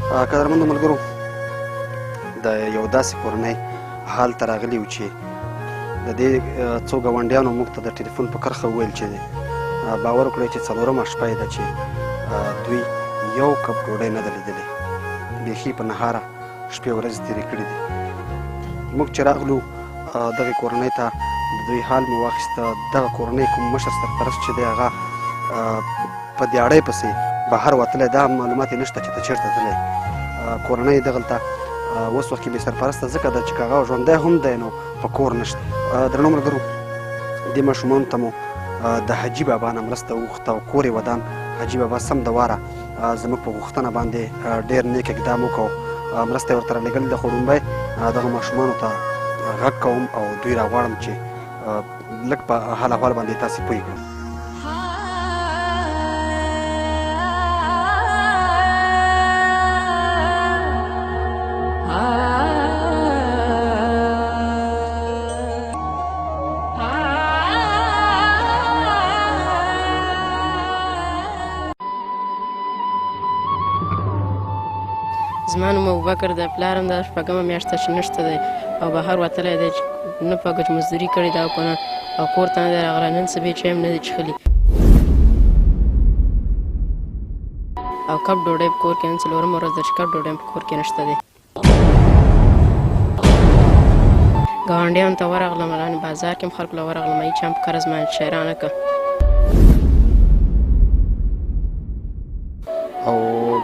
قدرمنو ملګرو د یو داسې کورنۍ حال ته راغلي وو چې د دې څو ګاونډیانو موږ ته د ټلیفون په کرښه وویل چې باور وکړئ چې څلورمه شپه یې ده چې دوی یو کپ ډوډۍ نه ده لیدلې بیخي په نهاره شپې ورځې تېرې کړي دي موږ چې راغلو دغې کورنۍ ته د دوی حال مو واخیسته دغه کورنۍ کوم مشر سرپرست چې دی هغه په دیاړۍ پسې بهر وتلی دا معلومات یې نشته چې ته چېرته تللی کورنۍ دغلته اوس وخت کې بې سرپرسته ځکه ده چې که هغه ژوندی هم دی نو په کور نشته درنو ملګرو دې ماشومانو ته مو د حاجي بابا نه مرسته وغوښته او کور یې ودان حاجي بابا سم د واره زموږ په غوښتنه باندې ډېر نیک اقدام وکړو مرسته یې ورته رالیږلې ده خو لومړی دغه ماشومانو ته غږ کوم او دوی راغواړم چې لږ په حال احوال باندې تاسې پوه کړم زما نوم ابوبکر دی پلار هم دا شپږمه میاشت ده چې نشته دی او بهر وتلی دی نه په ګج مزدوري کړې ده او که نه او کور ته نه دی راغلی نن سبا چای هم نه دی څښلي او کپ ډوډۍ په کور کې نن څلورمه ورځ ده چې کپ ډوډۍ په کور کې نشته دی ګاونډیانو ته ورغلم رانې بازار کې هم خلکو له ورغلم هېچا هم په قرض باندې شی رانه کړه او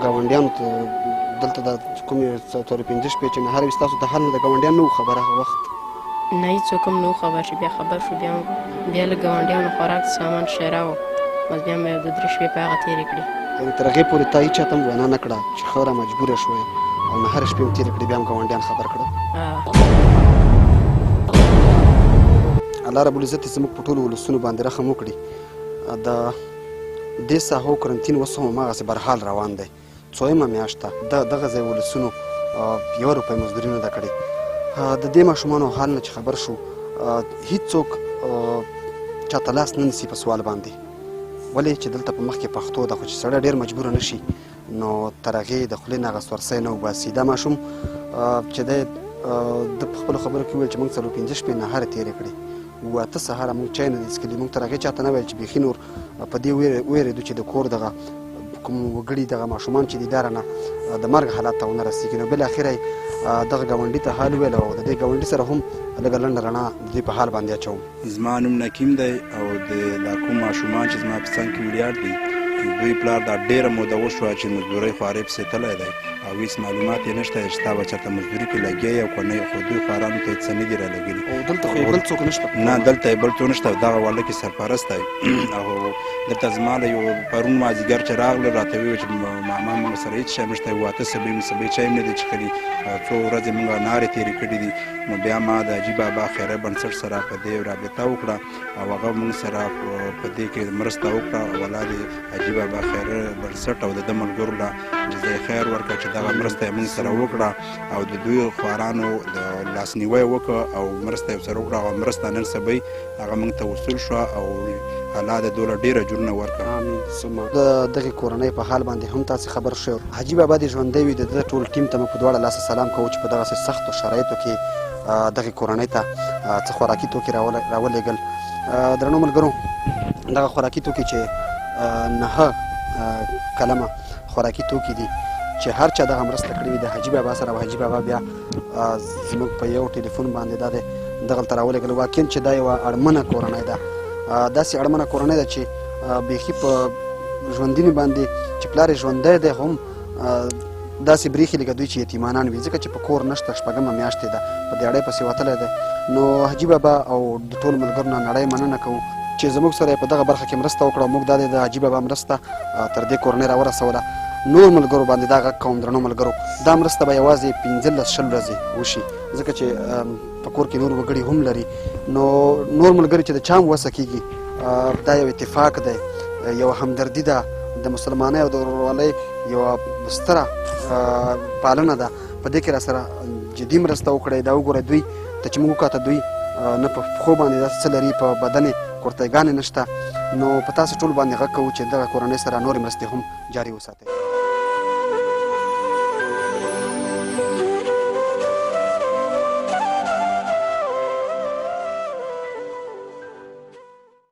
ګاونډیانو ته دلته د کومې څلور پنځه شپې چې نهار وي ستاسو ته حال نه د ګاونډیان نه و خبر هغه وخت نه هېڅوک هم نه و خبر چې بیا خبر شو بیا له ګاونډیانو خوراک سامان شی راوړ بس بیا مې د درې شپې په هغه تېرې کړې تر هغې پورې تا هېچا ته هم وینا نه کړه چې ښه را مجبوره شوې او نهاره شپې هم تېرې کړې بیا هم ګاونډیان خبر کړه الله رب العزت زموږ په ټولو ولسونو باندې رحم وکړي د دې ساحو کرنتین اوس هم هماغسې برحال روان دی څویمه میاشت ده دغه ځای ولسونو یوه روپۍ مزدوري نه ده کړې د دې ماشومانو حال نه چې خبر شو هېڅوک چاته لاس نه نیسي په سوال باندې ولې چې دلته په مخ کې پښتو ده خو چې سړی ډېر مجبوره نه شي نو تر هغې د خولې نه هغه سورسی نه وباسي دا ماشوم چې دی د په خپلو خبرو کې وویل چې موږ څلور پنځه شپې نهاره تېرې کړې اته سهاره موږ چای نه دی څښلي موږ تر هغې چاته نه ویل چې بیخي نور په دې ویرېدو چې د کور دغه کوم وګړي دغه ماشومان چې دي دا رانه د مرګ حالات ته ونه رسېږي نو بالاخره یې دغه ګاونډي ته حال وویل او د دې ګاونډي سره هم لږه لنډه رڼا د دوی په حال باندې اچوم زما نوم نکیم دی او دا کوم ماشومان چې زما په څنګ کې ولیاړ دي دوی پلار دا ډېره موده وشوه چې مزدورۍ خوارۍ پسې تللی دی او هېڅ معلومات یې نشته چې تا به چېرته مزدوري کې لګیا یې او که نه خو دوی خوارانو ته یې څه نه دي رالګلي دلته خو بل څوک نشته نه دلته یې بل څوک نشته دغه والده کې سرپرست دی او دلته زما له یو پرون مازدیګر چې راغله راته ویل چې ماما موږ سره هېڅ شی نشته یو اته سبې مې سبې چای هم نه دی څښلي څو ورځې موږ نارې تېرې کړي دي نو بیا ما د حاجي بابا خیریه بنسټ سره په دې رابطه وکړه او هغه موږ سره په دې کې مرسته وکړه او الله دې حاجي بابا خیریه بنسټ او د ده ملګرو له جزای خیر ورکړه چې دغه مرسته یې موږ سره وکړه او د دوی خوارانو د لاسنیوی وکړه او مرسته یې ورسره وکړه او مرسته نن سبا هغه موږ ته وصول شوه او الله د دوی له ډېره جوړونه ورکړه د دغې کورنۍ په حال باندې هم تاسې خبر شوی حاجي بابا دې ژوندی وي د ده ټول ټیم ته مو په دواړه لاسه سلام کوو چې په دغسې سختو شرایطو کې دغې کورنۍ ته څه خوراکي توکي راولېږل درنو ملګرو دغه خوراکي توکي چې 9 کلمه خوراکي توکي دي چې هر چا دغه مرسته کړې وي د حاجي بابا سره او حاجي بابا بیا زموږ په یو ټلیفون باندې دا دی دغلته راولېږل واقعا چې دا یوه اړمنه کورنۍ ده داسې اړمنه کورنۍ ده چې بیخي په ژوندینې باندې چې پلار یې ژوندی دی هم داسې برېښي لکه دوی چې یتیمانان وي ځکه چې په کور نشته شپږمه میاشت یې ده په دیاړۍ پسې وتلی دی نو حاجي بابا او د ټولو ملګرو نه نړۍ مننه کوو چې زموږ سره یې په دغه برخه کې مرسته وکړه موږ دا د حاجي بابا مرسته تر دې کورنۍ راورسوله نور ملګرو باندې دا غږ کوم درنو ملګرو دا مرسته به یوازې 15-20 ورځې وشي ځکه چې په کور کې نور وګړي هم لري نو نور ملګري چې د چا هم وسه کېږي دا یو اتفاق دی یوه همدردي ده د مسلمانۍ او د ورورولۍ یوه ستره پالنه ده په دې کې را سره جدي مرسته وکړئ دا وګورئ دوی ته چې موږ وکاته دوی نه په پښو باندې داسې څه لري په بدن یې کورتیګانې نشته نو په تاسو ټولو باندې غږ کوو چې دغه کورنۍ سره نورې مرستې هم جاري وساتئ